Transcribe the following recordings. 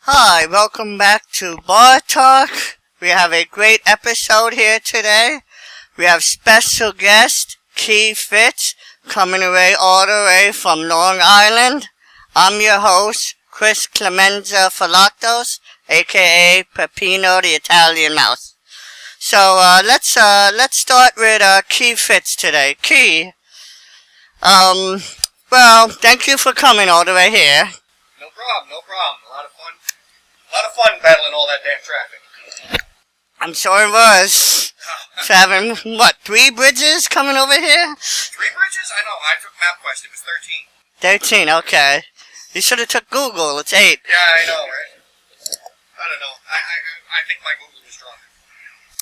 Hi, welcome back to Bar Talk. We have a great episode here today. We have special guest, Fitz, coming away all the way from Long Island. I'm your host, Clemenza aka Peppino the Italian Mouse. So, let's start with, Fitz today. Well, thank you for coming all the way here. No problem. A lot of fun battling all that damn traffic. I'm sure it was. Having, 3 bridges coming over here? 3 bridges? I know, I took MapQuest, it was 13. 13, okay. You should have took Google, it's 8. Yeah, I know, right? I don't know. I think my Google was wrong.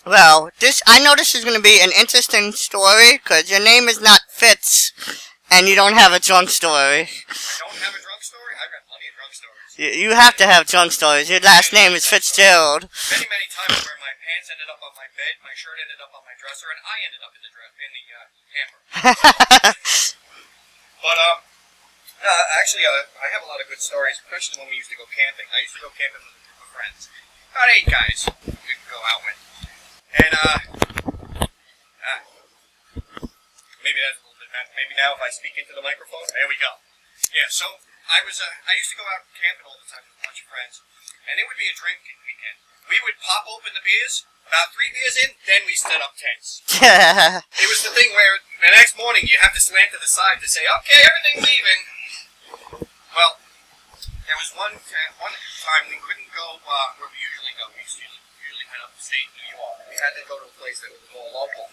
Well, I know this is going to be an interesting story, because your name is not Fitz, and you don't have a drunk story. I don't have a drunk story? I've got plenty of drunk stories. You have to have drunk stories. Your last name is Fitzgerald. Many times where my pants ended up on my bed, my shirt ended up on my dresser, and I ended up in the hamper. But, actually, I have a lot of good stories, especially when we used to go camping. I used to go camping with a group of friends. About 8 guys we could go out with. And, maybe that's a little bit better. Maybe now if I speak into the microphone, there we go. Yeah, so I used to go out camping all the time with a bunch of friends. And it would be a drinking weekend. We would pop open the beers, about 3 beers in, then we stood up tents. It was the thing where the next morning you have to slant to the side to say, okay, everything's even. Well, there was one time we couldn't go where we usually go. We usually went upstate New York. We had to go to a place that was more local.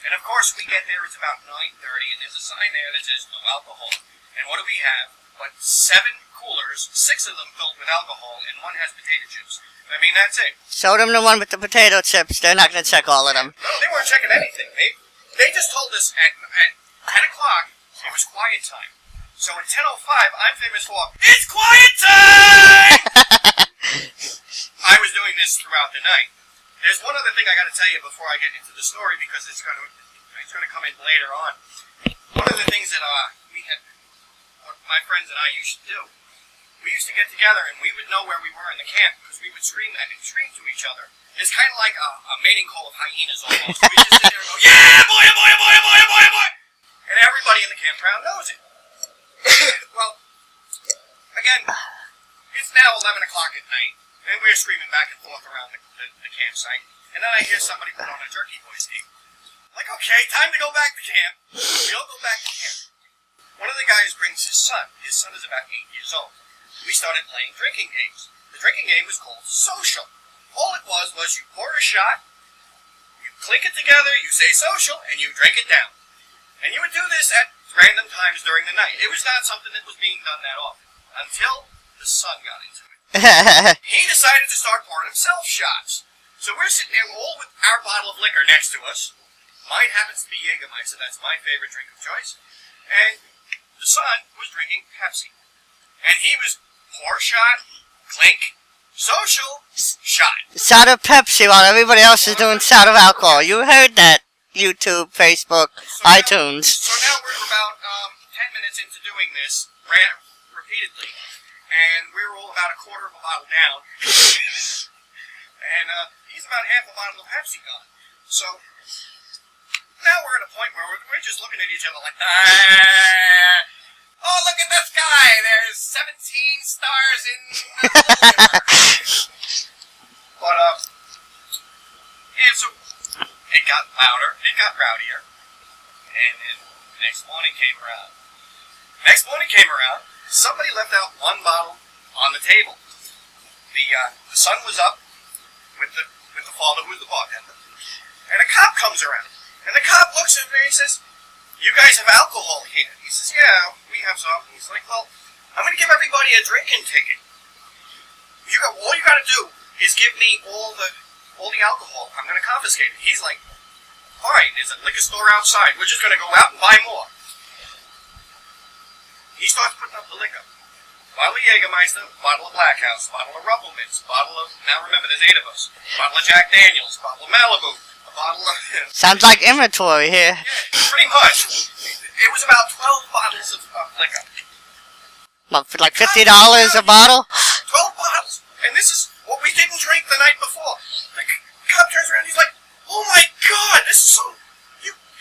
And of course we get there, it's about 9:30, and there's a sign there that says no alcohol. And what do we have? But 7 coolers, 6 of them filled with alcohol, and 1 has potato chips. I mean, that's it. Show them the one with the potato chips. They're not going to check all of them. No, they weren't checking anything. They just told us at 10 o'clock it was quiet time. So at 10:05, I'm famous for, it's quiet time! I was doing this throughout the night. There's one other thing I got to tell you before I get into the story, because it's going to come in later on. One of the things that what my friends and I used to do, we used to get together and we would know where we were in the camp because we would scream to each other. It's kind of like a mating call of hyenas almost. We just sit there and go, yeah, boy, boy, boy, boy, boy, boy! And everybody in the campground knows it. Well, again, it's now 11 o'clock at night, and we're screaming back and forth around the campsite, and then I hear somebody put on a Jerky Boys tape. Like, okay, time to go back to camp. We all go back to camp. One of the guys brings his son. His son is about 8 years old. We started playing drinking games. The drinking game was called Social. All it was you pour a shot, you clink it together, you say social, and you drink it down. And you would do this at random times during the night. It was not something that was being done that often. Until the son got into it. He decided to start pouring himself shots. So we're sitting there all with our bottle of liquor next to us. Mine happens to be Jägermeister, that's my favorite drink of choice. And the son was drinking Pepsi. And he was pour shot, clink, social, shot. Shot of Pepsi while everybody else is doing shot of alcohol. You heard that. YouTube, Facebook, iTunes. So now we're about 10 minutes into doing this repeatedly. And we're all about a quarter of a bottle down. And he's about half a bottle of Pepsi gone. So now we're at a point where we're just looking at each other like, oh, look at the sky! There's 17 stars in the universe. But, yeah, so it got louder, it got rowdier, and then the next morning came around. Somebody left out 1 bottle on the table. The son was up with the father who was the bartender, and a cop comes around, and the cop looks at me and he says, you guys have alcohol here. He says, yeah, we have some. He's like, well, I'm going to give everybody a drinking ticket. All you got to do is give me all the alcohol. I'm going to confiscate it. He's like, all right, there's a liquor store outside. We're just going to go out and buy more. He starts putting up the liquor. Bottle of Jägermeister, bottle of Black House, bottle of Rumpelmans, bottle of, now remember, there's 8 of us, bottle of Jack Daniels, bottle of Malibu, a bottle of... Sounds like inventory here. Yeah, pretty much. It was about 12 bottles of liquor. What, for like $50 a bottle? 12 bottles. And this is what we didn't drink the night before. The cop turns around, he's like, oh my God, this is so...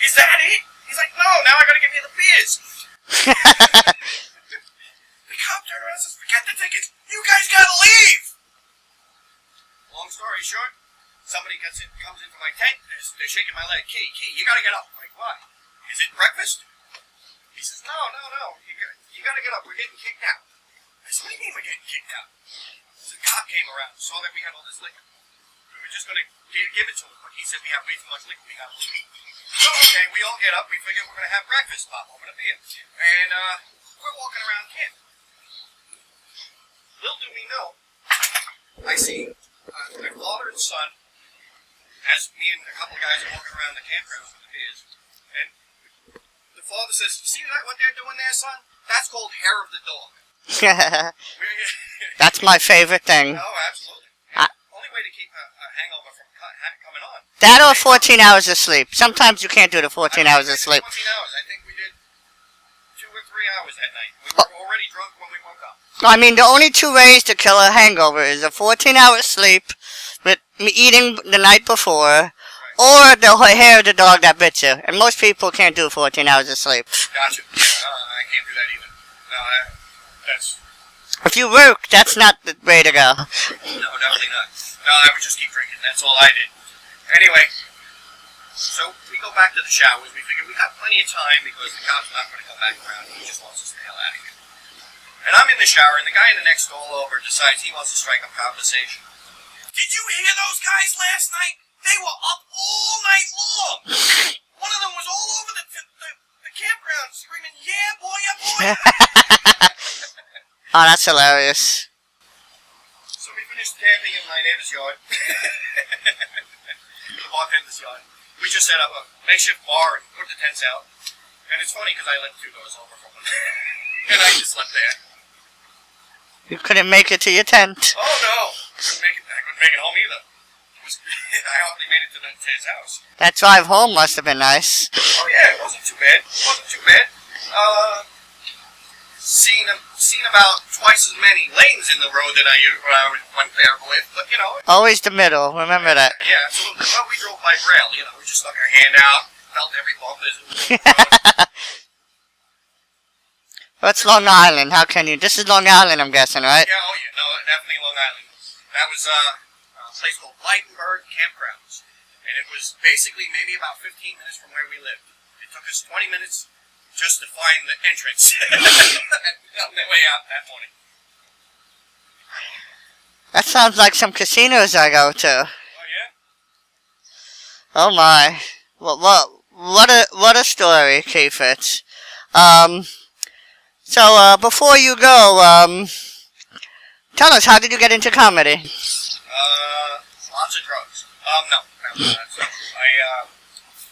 Is that it? He's like, no, now I gotta give you the beers. The cop turned around and says, forget the tickets. You guys gotta leave. Long story short, somebody comes into my tent, they're shaking my leg. Key, you gotta get up. I'm like, why? Is it breakfast? He says, no. You gotta get up. We're getting kicked out. I said, what do you mean we're getting kicked out? So the cop came around, saw that we had all this liquor. We were just gonna give it to him, but he said we have way too much liquor. We gotta leave. So, okay, we all get up. We figure we're gonna have breakfast, pop open a beer. And, we're walking around camp. Little do we know, I see my father and son, as me and a couple of guys are walking around the campground with the beers, and the father says, see what they're doing there, son? That's called hair of the dog. That's my favorite thing. Oh, absolutely. Only way to keep a hangover from coming on. That or 14 hours of sleep. Sometimes you can't do the 14 hours of sleep. 14 hours. I think we did 2 or 3 hours that night. We were already drunk when we woke up. I mean, the only two ways to kill a hangover is a 14-hour sleep with eating the night before, or the hair of the dog that bit you. And most people can't do 14 hours of sleep. Gotcha. I can't do that either. No, that's... If you work, that's not the way to go. No, definitely not. No, I would just keep drinking. That's all I did. Anyway, so we go back to the showers. We figure we got plenty of time because the cop's not going to come back around. He just wants us the hell out of here. And I'm in the shower, and the guy in the next stall over decides he wants to strike up conversation. Did you hear those guys last night? They were up all night long. One of them was all over the campground screaming, yeah, boy, yeah, boy. Oh, that's hilarious. So we finished camping in my neighbor's yard. The bartender's yard. We just set up a makeshift bar and put the tents out. And it's funny because I lived 2 doors over from them. And I just slept there. You couldn't make it to your tent. Oh no! I couldn't make it home either. I hardly made it to his house. That drive home must have been nice. Oh yeah, it wasn't too bad. Seen about twice as many lanes in the road that I went there with, but you know. Always the middle, remember that. Yeah, absolutely. Well, we drove by braille, you know, we just stuck our hand out, felt every bump as it was. What's Long Island? How can you? This is Long Island, I'm guessing, right? Yeah, oh yeah, no, definitely Long Island. That was a place called Blydenburg Campgrounds, and it was basically maybe about 15 minutes from where we lived. It took us 20 minutes just to find the entrance on the way out that morning. That sounds like some casinos I go to. Oh yeah? Oh my. What a story, Fitz. So, before you go, tell us, how did you get into comedy? Lots of drugs. No. So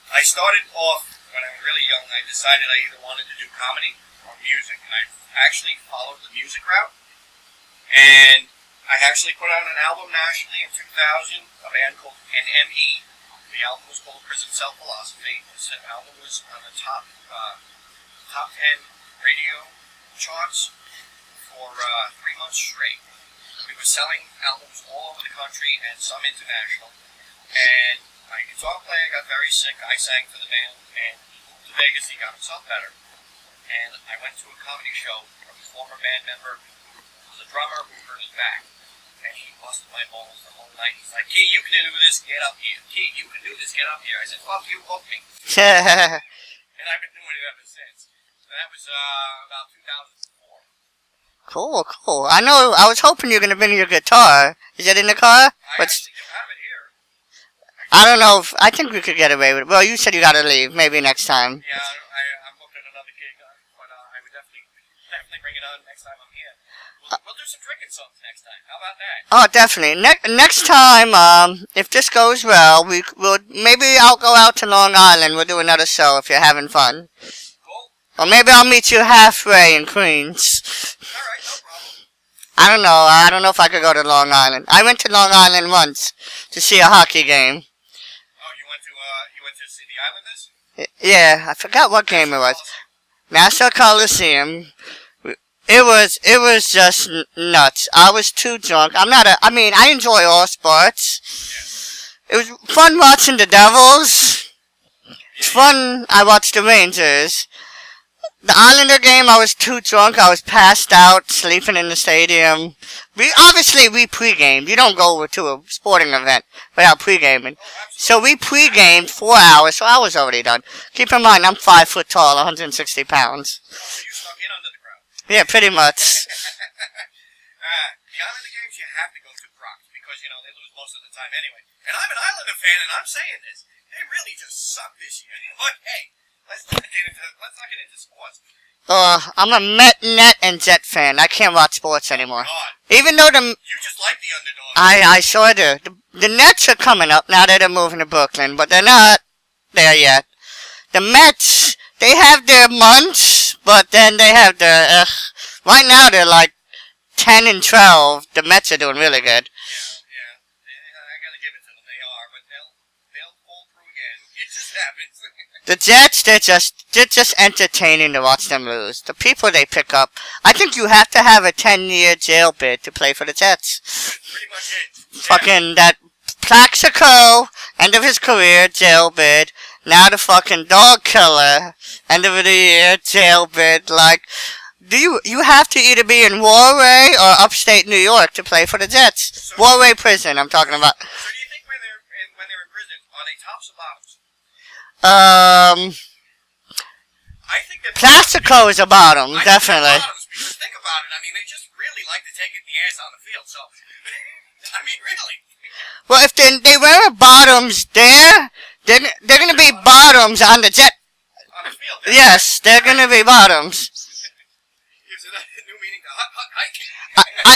I started off when I was really young. I decided I either wanted to do comedy or music, and I actually followed the music route. And I actually put out an album nationally in 2000, a band called NME. The album was called Prison Self-Philosophy. This album was on the top 10 radio charts for 3 months straight. We were selling albums all over the country and some international. And my guitar player got very sick. I sang for the band, and he moved to Vegas. He got himself better. And I went to a comedy show from a former band member who was a drummer who hurt his back. And he busted my balls the whole night. He's like, Key, you can do this, get up here. Key, you can do this, get up here. I said, fuck you, hook me. And I've been doing it ever since. So that was about 2004. Cool. I was hoping you were going to bring your guitar. Is it in the car? I actually do have it here. I don't know I think we could get away with it. Well, you said you got to leave. Maybe next time. Yeah, I'm booked at another gig, but I would definitely bring it on next time I'm here. We'll do some drinking songs next time. How about that? Oh, definitely. Next time, if this goes well, maybe I'll go out to Long Island. We'll do another show if you're having fun. Cool. Or maybe I'll meet you halfway in Queens. All right, no problem. I don't know. I don't know if I could go to Long Island. I went to Long Island once to see a hockey game. Oh, you went to see the Islanders? Yeah, I forgot what game it was. Nassau Coliseum. It was just nuts. I was too drunk. I mean, I enjoy all sports. It was fun watching the Devils. It's fun. I watched the Rangers. The Islander game, I was too drunk. I was passed out, sleeping in the stadium. We pre-gamed. You don't go to a sporting event without pre-gaming. So we pre-gamed 4 hours, so I was already done. Keep in mind, I'm 5 foot tall, 160 pounds. So you snuck in under the crowd. Yeah, pretty much. The Islander games you have to go to props because, you know, they lose most of the time anyway. And I'm an Islander fan, and I'm saying this. They really just suck this year. But hey, let's not get into sports. I'm a Net and Jet fan. I can't watch sports anymore. God. Even though You just like the underdog. I sure do. The Nets are coming up now that they're moving to Brooklyn, but they're not there yet. The Mets, they have their months, but then they have their, right now they're like 10 and 12. The Mets are doing really good. Yeah. I gotta give it to them. They are, but they'll fall through again. It just happens. The Jets, they're just entertaining to watch them lose. The people they pick up, I think you have to have a 10-year jail bid to play for the Jets. That's pretty much it. Fucking that Plaxico, end of his career, jail bid. Now the fucking dog killer, end of the year, jail bid. Like, you have to either be in Warray or upstate New York to play for the Jets. So, Warray prison, I'm talking about. So do you think when they're in prison, are they tops or bottoms? I think that Plaxico is a bottom, definitely. Bottoms because think about it. I mean, they just really like to take it in the ass on the field. So, I mean, really. Well, if they wear bottoms there, they're going to be bottoms on the Jet. On the field. Yes, they're going to be bottoms. Gives it a new meaning to hike.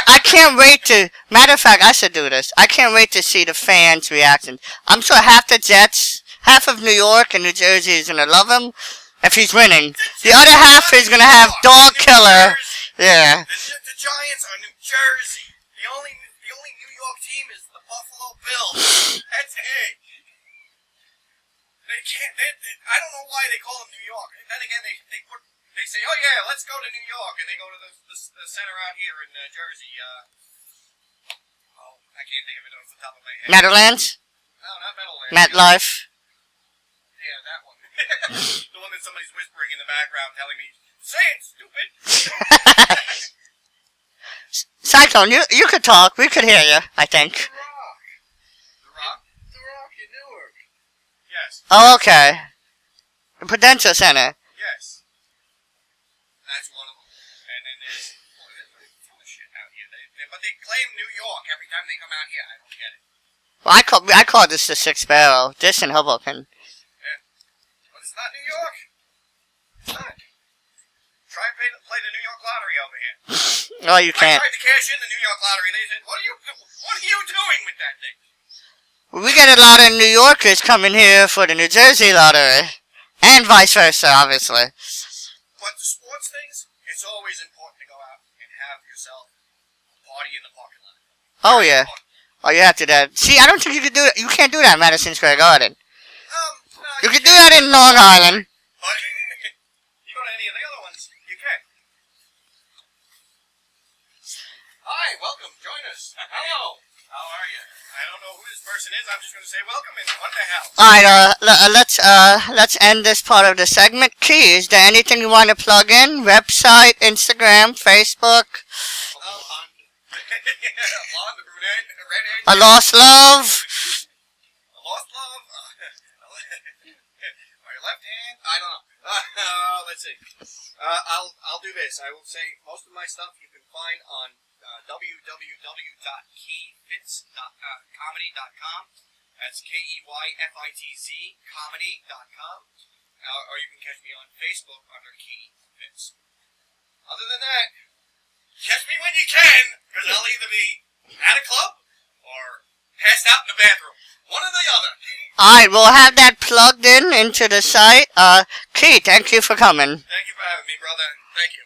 I can't wait to. Matter of fact, I should do this. I can't wait to see the fans' reaction. I'm sure half the Jets, half of New York and New Jersey is gonna love him if he's winning. The other half is gonna have dog killer. Yeah. The Giants are New Jersey. The only New York team is the Buffalo Bills. That's it. They can't. I don't know why they call them New York. And then again, they say, oh yeah, let's go to New York, and they go to the center out here in Jersey. I can't think of it off the top of my head. Meadowlands? No, not Meadowlands. MetLife? Yeah, that one. The one that somebody's whispering in the background telling me, say it, stupid. Cyclone, you could talk. We could hear you, I think. The Rock? The Rock in Newark. Yes. Oh, okay. The Prudential Center. Yes. That's one of them. And then there's a ton of shit out here. But they claim New York every time they come out here. I don't get it. Well, I call this the Six Barrel. This in Hoboken. Yeah. But it's not New York. It's not. Try and play the New York lottery over here. Oh, you can't. I tried to cash in the New York lottery. They said, what are you doing with that thing? We get a lot of New Yorkers coming here for the New Jersey lottery. And vice versa, obviously. But the sports things, it's always important to go out and have yourself a party in the parking lot. Oh, yeah. Oh, you have to do that. See, I don't think you could do that. You can't do that in Madison Square Garden. No, You could do that in Long Island. But you go to any of the other ones, you can. Hi, welcome. Join us. Hello. How are you? I don't know who this person is. I'm just going to say welcome and what the hell. Alright, let's end this part of the segment. Key, is there anything you want to plug in? Website, Instagram, Facebook? Blonde, the brunette, redhead. A Lost Love? A lost love? Or your left hand? I don't know. Let's see. I'll do this. I will say most of my stuff you can find on www.keyfitz.comedy.com. That's KEYFITZ comedy.com. Or you can catch me on Facebook under Key Fitz. Other than that, catch me when you can, because I'll either be at a club or passed out in the bathroom. One or the other. Alright, we'll have that plugged in into the site. Key, thank you for coming. Thank you for having me, brother. Thank you.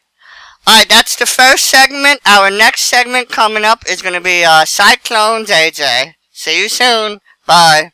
Alright, that's the first segment. Our next segment coming up is going to be Cyclones AJ. See you soon. Bye.